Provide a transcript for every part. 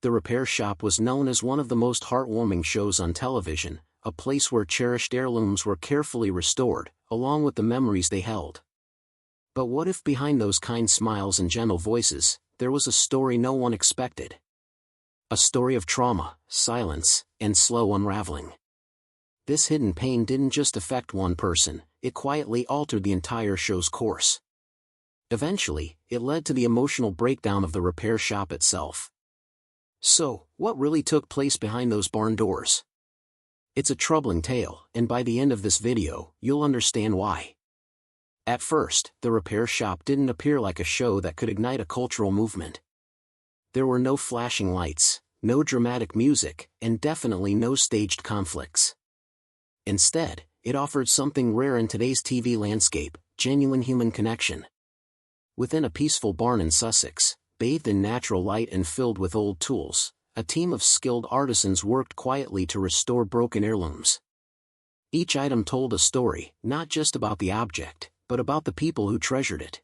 The repair shop was known as one of the most heartwarming shows on television, a place where cherished heirlooms were carefully restored, along with the memories they held. But what if behind those kind smiles and gentle voices, there was a story no one expected? A story of trauma, silence, and slow unraveling. This hidden pain didn't just affect one person, it quietly altered the entire show's course. Eventually, it led to the emotional breakdown of the repair shop itself. So, what really took place behind those barn doors? It's a troubling tale, and by the end of this video, you'll understand why. At first, the repair shop didn't appear like a show that could ignite a cultural movement. There were no flashing lights, no dramatic music, and definitely no staged conflicts. Instead, it offered something rare in today's TV landscape: genuine human connection. Within a peaceful barn in Sussex, bathed in natural light and filled with old tools, a team of skilled artisans worked quietly to restore broken heirlooms. Each item told a story, not just about the object, but about the people who treasured it.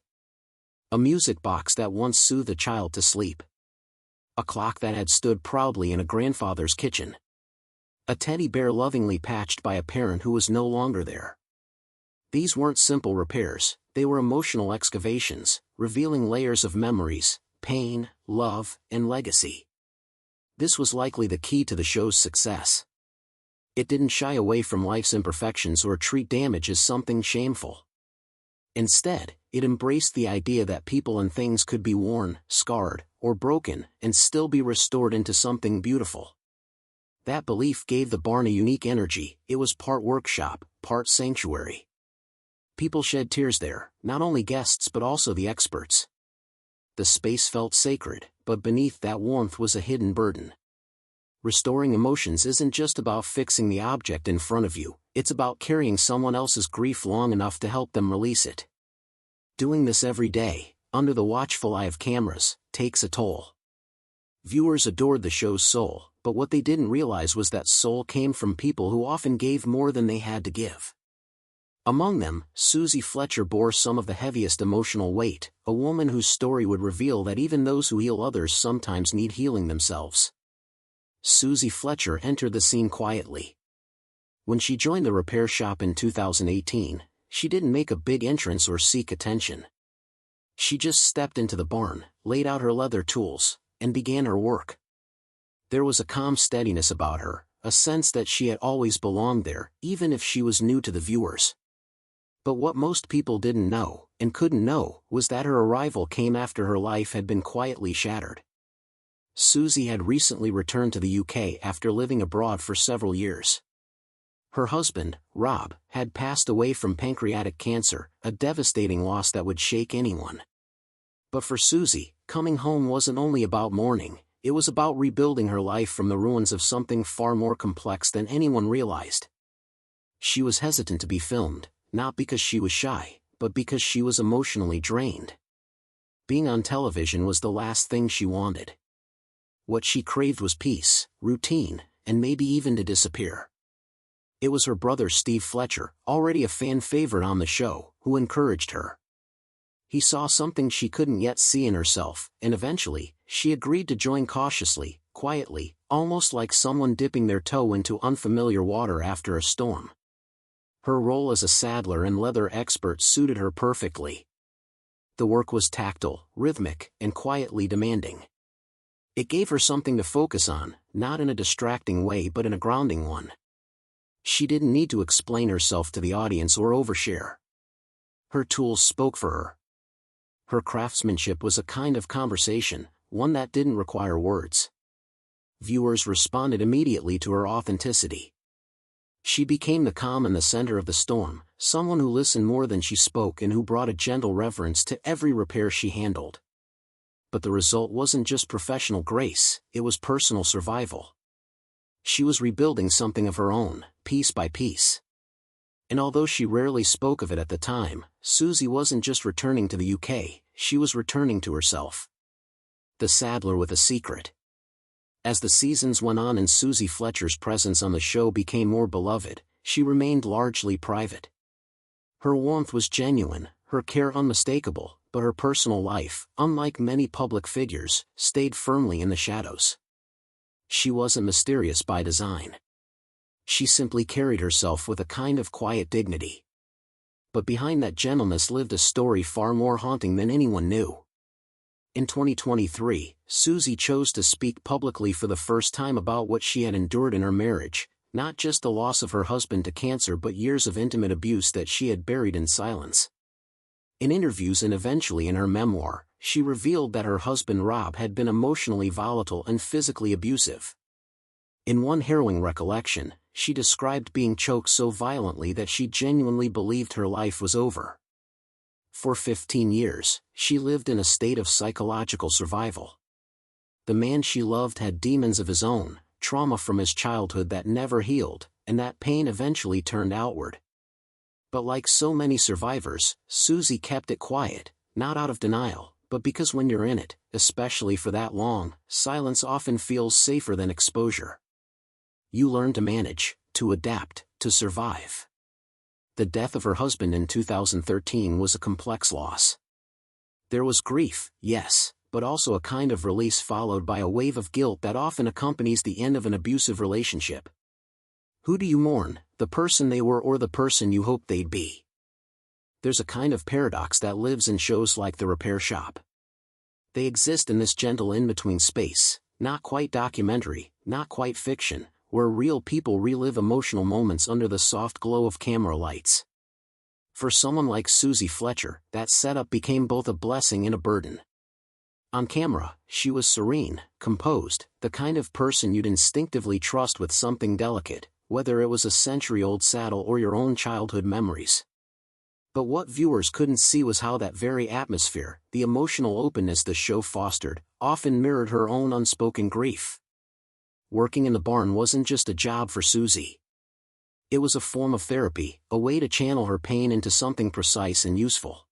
A music box that once soothed a child to sleep. A clock that had stood proudly in a grandfather's kitchen. A teddy bear lovingly patched by a parent who was no longer there. These weren't simple repairs, they were emotional excavations, revealing layers of memories, pain, love, and legacy. This was likely the key to the show's success. It didn't shy away from life's imperfections or treat damage as something shameful. Instead, it embraced the idea that people and things could be worn, scarred, or broken, and still be restored into something beautiful. That belief gave the barn a unique energy. It was part workshop, part sanctuary. People shed tears there, not only guests but also the experts. The space felt sacred, but beneath that warmth was a hidden burden. Restoring emotions isn't just about fixing the object in front of you, it's about carrying someone else's grief long enough to help them release it. Doing this every day, under the watchful eye of cameras, takes a toll. Viewers adored the show's soul, but what they didn't realize was that soul came from people who often gave more than they had to give. Among them, Susie Fletcher bore some of the heaviest emotional weight, a woman whose story would reveal that even those who heal others sometimes need healing themselves. Susie Fletcher entered the scene quietly. When she joined the repair shop in 2018, she didn't make a big entrance or seek attention. She just stepped into the barn, laid out her leather tools, and began her work. There was a calm steadiness about her, a sense that she had always belonged there, even if she was new to the viewers. But what most people didn't know, and couldn't know, was that her arrival came after her life had been quietly shattered. Susie had recently returned to the UK after living abroad for several years. Her husband, Rob, had passed away from pancreatic cancer, a devastating loss that would shake anyone. But for Susie, coming home wasn't only about mourning, it was about rebuilding her life from the ruins of something far more complex than anyone realized. She was hesitant to be filmed, not because she was shy, but because she was emotionally drained. Being on television was the last thing she wanted. What she craved was peace, routine, and maybe even to disappear. It was her brother Steve Fletcher, already a fan favorite on the show, who encouraged her. He saw something she couldn't yet see in herself, and eventually, she agreed to join cautiously, quietly, almost like someone dipping their toe into unfamiliar water after a storm. Her role as a saddler and leather expert suited her perfectly. The work was tactile, rhythmic, and quietly demanding. It gave her something to focus on, not in a distracting way but in a grounding one. She didn't need to explain herself to the audience or overshare. Her tools spoke for her. Her craftsmanship was a kind of conversation, one that didn't require words. Viewers responded immediately to her authenticity. She became the calm in the center of the storm, someone who listened more than she spoke and who brought a gentle reverence to every repair she handled. But the result wasn't just professional grace, it was personal survival. She was rebuilding something of her own, piece by piece. And although she rarely spoke of it at the time, Susie wasn't just returning to the UK, she was returning to herself. The saddler with a secret. As the seasons went on and Susie Fletcher's presence on the show became more beloved, she remained largely private. Her warmth was genuine, her care unmistakable, but her personal life, unlike many public figures, stayed firmly in the shadows. She wasn't mysterious by design. She simply carried herself with a kind of quiet dignity. But behind that gentleness lived a story far more haunting than anyone knew. In 2023, Susie chose to speak publicly for the first time about what she had endured in her marriage, not just the loss of her husband to cancer but years of intimate abuse that she had buried in silence. In interviews and eventually in her memoir, she revealed that her husband Rob had been emotionally volatile and physically abusive. In one harrowing recollection, she described being choked so violently that she genuinely believed her life was over. For 15 years, she lived in a state of psychological survival. The man she loved had demons of his own, trauma from his childhood that never healed, and that pain eventually turned outward. But like so many survivors, Susie kept it quiet, not out of denial, but because when you're in it, especially for that long, silence often feels safer than exposure. You learn to manage, to adapt, to survive. The death of her husband in 2013 was a complex loss. There was grief, yes, but also a kind of release followed by a wave of guilt that often accompanies the end of an abusive relationship. Who do you mourn, the person they were or the person you hoped they'd be? There's a kind of paradox that lives in shows like The Repair Shop. They exist in this gentle in-between space, not quite documentary, not quite fiction, where real people relive emotional moments under the soft glow of camera lights. For someone like Susie Fletcher, that setup became both a blessing and a burden. On camera, she was serene, composed, the kind of person you'd instinctively trust with something delicate, whether it was a century-old saddle or your own childhood memories. But what viewers couldn't see was how that very atmosphere, the emotional openness the show fostered, often mirrored her own unspoken grief. Working in the barn wasn't just a job for Susie. It was a form of therapy, a way to channel her pain into something precise and useful.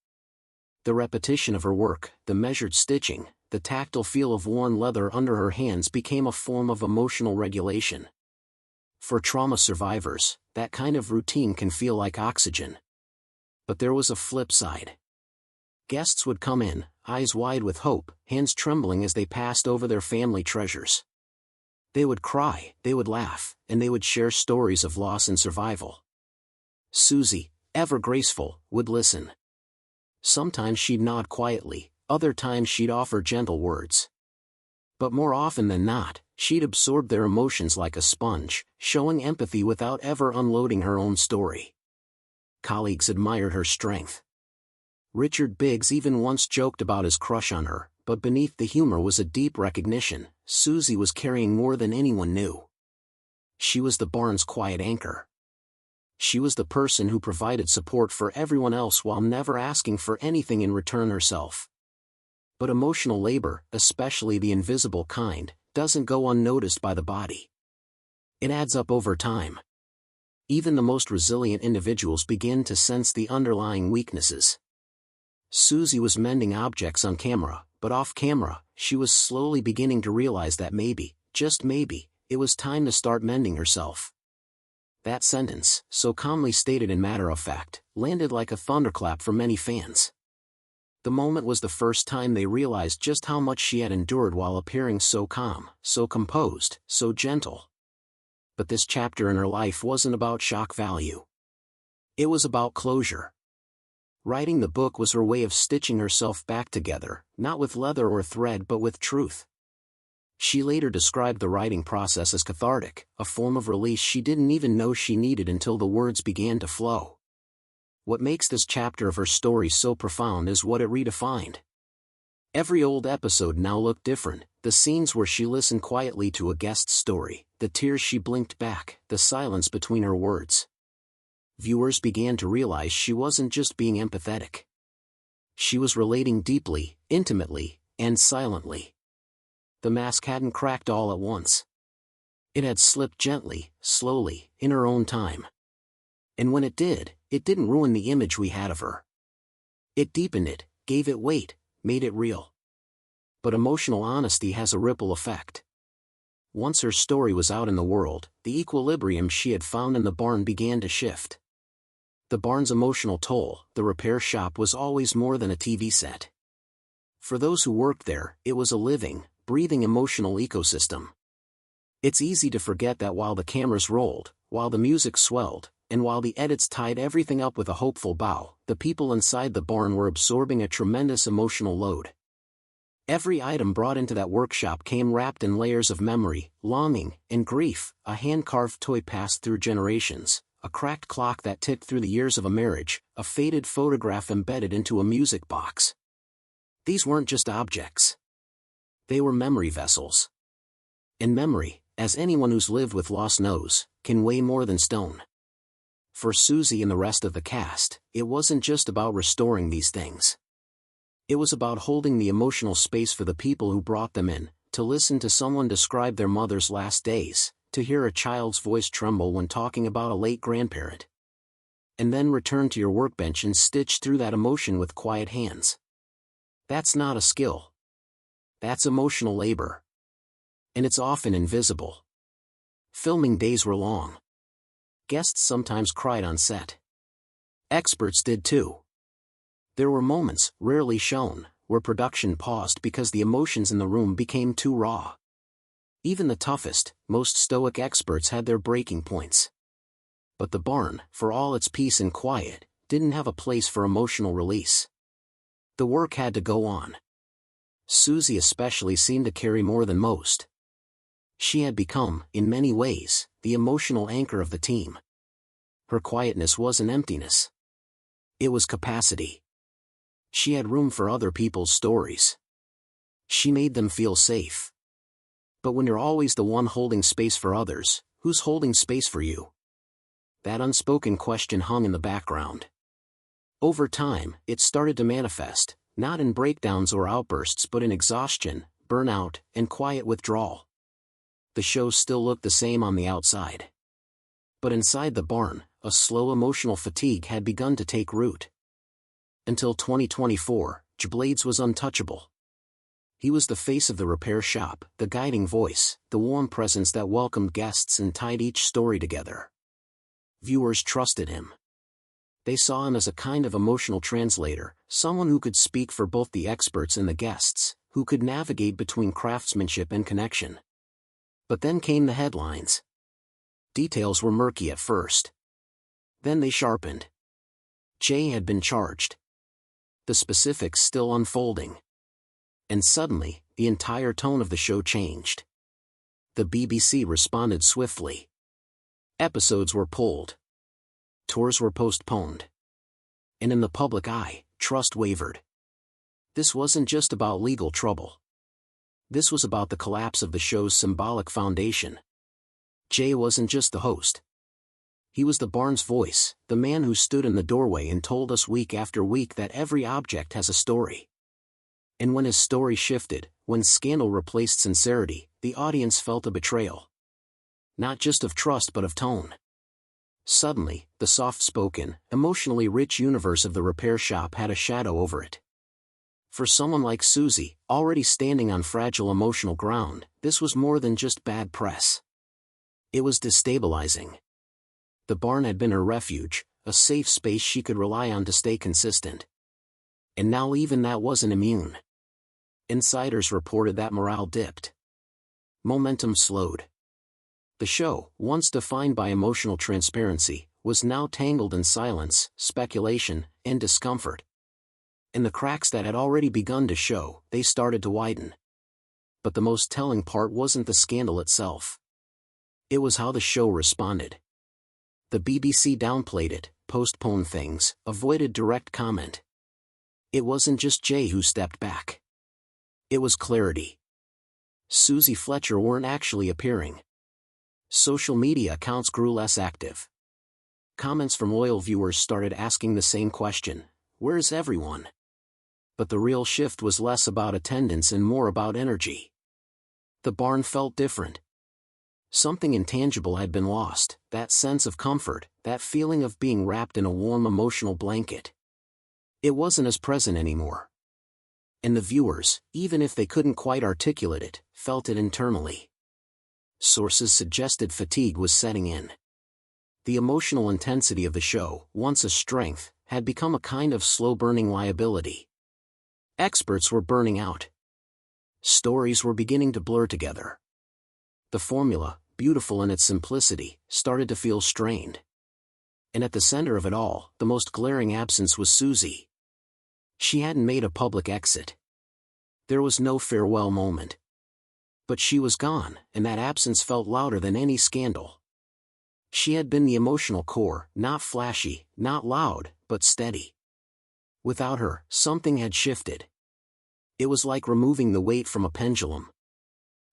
The repetition of her work, the measured stitching, the tactile feel of worn leather under her hands became a form of emotional regulation. For trauma survivors, that kind of routine can feel like oxygen. But there was a flip side. Guests would come in, eyes wide with hope, hands trembling as they passed over their family treasures. They would cry, they would laugh, and they would share stories of loss and survival. Susie, ever graceful, would listen. Sometimes she'd nod quietly, other times she'd offer gentle words. But more often than not, she'd absorb their emotions like a sponge, showing empathy without ever unloading her own story. Colleagues admired her strength. Richard Biggs even once joked about his crush on her, but beneath the humor was a deep recognition: Susie was carrying more than anyone knew. She was the barn's quiet anchor. She was the person who provided support for everyone else while never asking for anything in return herself. But emotional labor, especially the invisible kind, doesn't go unnoticed by the body. It adds up over time. Even the most resilient individuals begin to sense the underlying weaknesses. Susie was mending objects on camera, but off camera, she was slowly beginning to realize that maybe, just maybe, it was time to start mending herself. That sentence, so calmly stated and matter-of-fact, landed like a thunderclap for many fans. The moment was the first time they realized just how much she had endured while appearing so calm, so composed, so gentle. But this chapter in her life wasn't about shock value. It was about closure. Writing the book was her way of stitching herself back together, not with leather or thread but with truth. She later described the writing process as cathartic, a form of release she didn't even know she needed until the words began to flow. What makes this chapter of her story so profound is what it redefined. Every old episode now looked different: the scenes where she listened quietly to a guest's story, the tears she blinked back, the silence between her words. Viewers began to realize she wasn't just being empathetic. She was relating deeply, intimately, and silently. The mask hadn't cracked all at once. It had slipped gently, slowly, in her own time. And when it didn't ruin the image we had of her. It deepened it, gave it weight, made it real. But emotional honesty has a ripple effect. Once her story was out in the world, the equilibrium she had found in the barn began to shift. The barn's emotional toll, the repair shop, was always more than a TV set. For those who worked there, it was a living, breathing emotional ecosystem. It's easy to forget that while the cameras rolled, while the music swelled, and while the edits tied everything up with a hopeful bow, the people inside the barn were absorbing a tremendous emotional load. Every item brought into that workshop came wrapped in layers of memory, longing, and grief. A hand-carved toy passed through generations, a cracked clock that ticked through the years of a marriage, a faded photograph embedded into a music box. These weren't just objects. They were memory vessels. And memory, as anyone who's lived with loss knows, can weigh more than stone. For Susie and the rest of the cast, it wasn't just about restoring these things. It was about holding the emotional space for the people who brought them in, to listen to someone describe their mother's last days, to hear a child's voice tremble when talking about a late grandparent. And then return to your workbench and stitch through that emotion with quiet hands. That's not a skill. That's emotional labor. And it's often invisible. Filming days were long. Guests sometimes cried on set. Experts did too. There were moments, rarely shown, where production paused because the emotions in the room became too raw. Even the toughest, most stoic experts had their breaking points. But the barn, for all its peace and quiet, didn't have a place for emotional release. The work had to go on. Susie especially seemed to carry more than most. She had become, in many ways, the emotional anchor of the team. Her quietness wasn't emptiness. It was capacity. She had room for other people's stories. She made them feel safe. But when you're always the one holding space for others, who's holding space for you? That unspoken question hung in the background. Over time, it started to manifest, not in breakdowns or outbursts but in exhaustion, burnout, and quiet withdrawal. The show still looked the same on the outside. But inside the barn, a slow emotional fatigue had begun to take root. Until 2024, Blades was untouchable. He was the face of the repair shop, the guiding voice, the warm presence that welcomed guests and tied each story together. Viewers trusted him. They saw him as a kind of emotional translator, someone who could speak for both the experts and the guests, who could navigate between craftsmanship and connection. But then came the headlines. Details were murky at first. Then they sharpened. Jay had been charged. The specifics still unfolding. And suddenly, the entire tone of the show changed. The BBC responded swiftly. Episodes were pulled. Tours were postponed. And in the public eye, trust wavered. This wasn't just about legal trouble. This was about the collapse of the show's symbolic foundation. Jay wasn't just the host. He was the barn's voice, the man who stood in the doorway and told us week after week that every object has a story. And when his story shifted, when scandal replaced sincerity, the audience felt a betrayal. Not just of trust but of tone. Suddenly, the soft-spoken, emotionally rich universe of the repair shop had a shadow over it. For someone like Susie, already standing on fragile emotional ground, this was more than just bad press. It was destabilizing. The barn had been her refuge, a safe space she could rely on to stay consistent. And now even that wasn't immune. Insiders reported that morale dipped. Momentum slowed. The show, once defined by emotional transparency, was now tangled in silence, speculation, and discomfort. In the cracks that had already begun to show, they started to widen. But the most telling part wasn't the scandal itself. It was how the show responded. The BBC downplayed it, postponed things, avoided direct comment. It wasn't just Jay who stepped back. It was clarity. Susie Fletcher weren't actually appearing. Social media accounts grew less active. Comments from loyal viewers started asking the same question: where's everyone? But the real shift was less about attendance and more about energy. The barn felt different. Something intangible had been lost, that sense of comfort, that feeling of being wrapped in a warm emotional blanket. It wasn't as present anymore. And the viewers, even if they couldn't quite articulate it, felt it internally. Sources suggested fatigue was setting in. The emotional intensity of the show, once a strength, had become a kind of slow-burning liability. Experts were burning out. Stories were beginning to blur together. the formula, beautiful in its simplicity, started to feel strained. And at the center of it all, the most glaring absence was Susie. She hadn't made a public exit. There was no farewell moment. But she was gone, and that absence felt louder than any scandal. She had been the emotional core, not flashy, not loud, but steady. Without her, something had shifted. It was like removing the weight from a pendulum.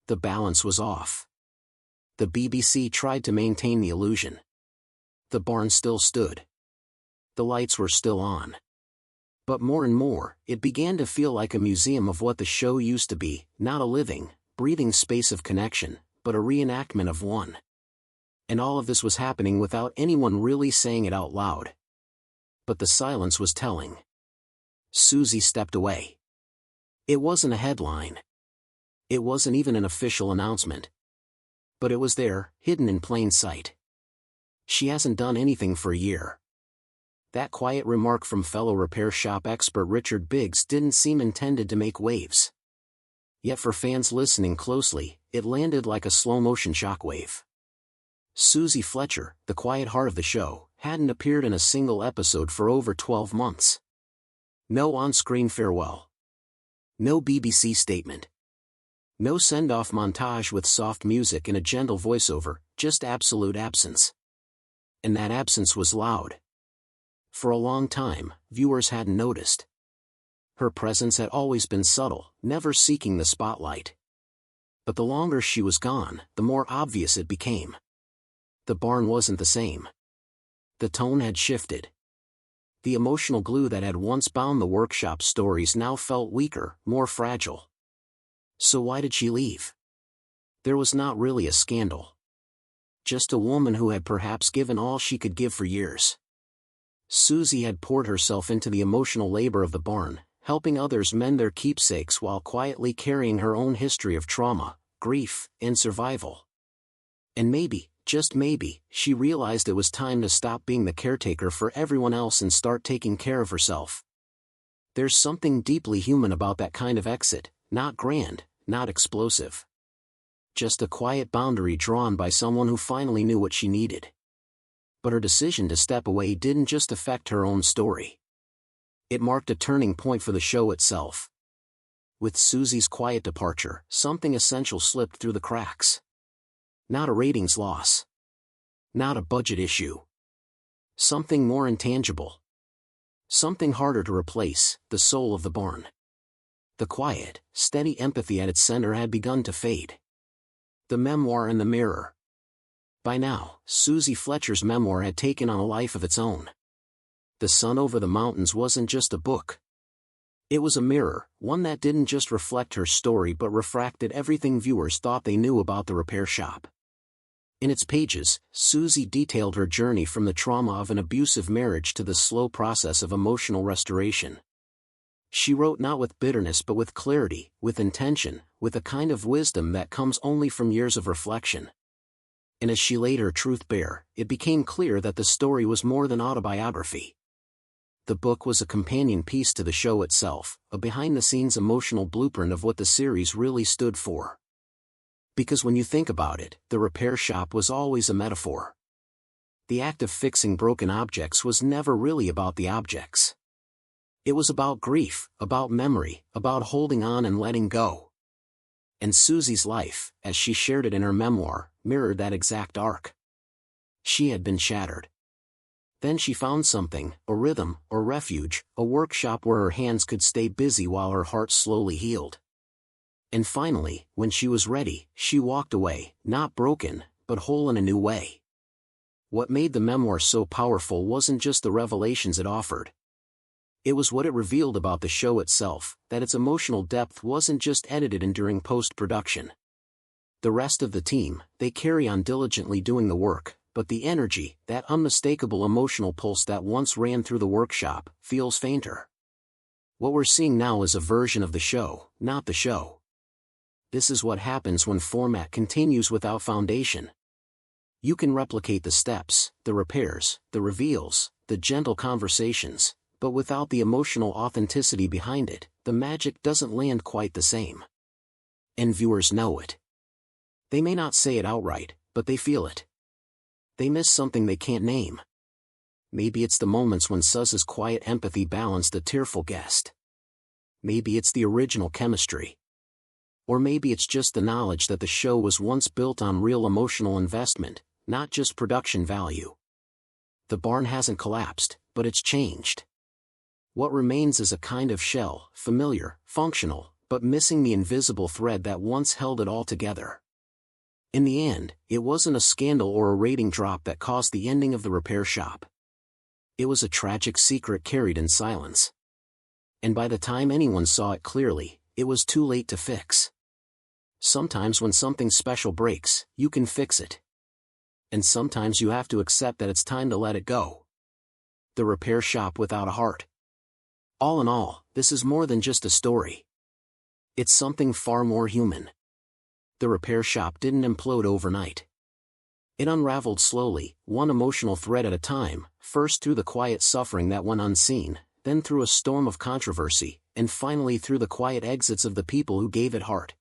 The balance was off. The BBC tried to maintain the illusion. The barn still stood. The lights were still on. But more and more, it began to feel like a museum of what the show used to be, not a living, breathing space of connection, but a reenactment of one. And all of this was happening without anyone really saying it out loud. But the silence was telling. Susie stepped away. It wasn't a headline. It wasn't even an official announcement. But it was there, hidden in plain sight. She hasn't done anything for a year. That quiet remark from fellow repair shop expert Richard Biggs didn't seem intended to make waves. Yet for fans listening closely, it landed like a slow-motion shockwave. Susie Fletcher, the quiet heart of the show, hadn't appeared in a single episode for over 12 months. No on-screen farewell. No BBC statement. No send-off montage with soft music and a gentle voiceover, just absolute absence. And that absence was loud. For a long time, viewers hadn't noticed. Her presence had always been subtle, never seeking the spotlight. But the longer she was gone, the more obvious it became. The barn wasn't the same. The tone had shifted. The emotional glue that had once bound the workshop stories now felt weaker, more fragile. So why did she leave? There was not really a scandal. Just a woman who had perhaps given all she could give for years. Susie had poured herself into the emotional labor of the barn, helping others mend their keepsakes while quietly carrying her own history of trauma, grief, and survival. And maybe, just maybe, she realized it was time to stop being the caretaker for everyone else and start taking care of herself. There's something deeply human about that kind of exit, not grand, not explosive. Just a quiet boundary drawn by someone who finally knew what she needed. But her decision to step away didn't just affect her own story. It marked a turning point for the show itself. With Susie's quiet departure, something essential slipped through the cracks. Not a ratings loss. Not a budget issue. Something more intangible. Something harder to replace, the soul of the barn. The quiet, steady empathy at its center had begun to fade. The memoir in the mirror. By now, Susie Fletcher's memoir had taken on a life of its own. The Sun Over the Mountains wasn't just a book. It was a mirror, one that didn't just reflect her story but refracted everything viewers thought they knew about the repair shop. In its pages, Susie detailed her journey from the trauma of an abusive marriage to the slow process of emotional restoration. She wrote not with bitterness but with clarity, with intention, with a kind of wisdom that comes only from years of reflection. And as she laid her truth bare, it became clear that the story was more than autobiography. The book was a companion piece to the show itself, a behind-the-scenes emotional blueprint of what the series really stood for. Because when you think about it, the repair shop was always a metaphor. The act of fixing broken objects was never really about the objects. It was about grief, about memory, about holding on and letting go. And Susie's life, as she shared it in her memoir, mirrored that exact arc. She had been shattered. Then she found something, a rhythm, or refuge, a workshop where her hands could stay busy while her heart slowly healed. And finally, when she was ready, she walked away, not broken, but whole in a new way. What made the memoir so powerful wasn't just the revelations it offered. It was what it revealed about the show itself, that its emotional depth wasn't just edited in during post-production. The rest of the team, they carry on diligently doing the work, but the energy, that unmistakable emotional pulse that once ran through the workshop, feels fainter. What we're seeing now is a version of the show, not the show. This is what happens when format continues without foundation. You can replicate the steps, the repairs, the reveals, the gentle conversations, but without the emotional authenticity behind it, the magic doesn't land quite the same. And viewers know it. They may not say it outright, but they feel it. They miss something they can't name. Maybe it's the moments when Suzz's quiet empathy balanced a tearful guest. Maybe it's the original chemistry. Or maybe it's just the knowledge that the show was once built on real emotional investment, not just production value. The barn hasn't collapsed, but it's changed. What remains is a kind of shell, familiar, functional, but missing the invisible thread that once held it all together. In the end, it wasn't a scandal or a rating drop that caused the ending of the repair shop. It was a tragic secret carried in silence. And by the time anyone saw it clearly, it was too late to fix. Sometimes when something special breaks, you can fix it. And sometimes you have to accept that it's time to let it go. The repair shop without a heart. All in all, this is more than just a story. It's something far more human. The repair shop didn't implode overnight. It unraveled slowly, one emotional thread at a time, first through the quiet suffering that went unseen, then through a storm of controversy, and finally through the quiet exits of the people who gave it heart.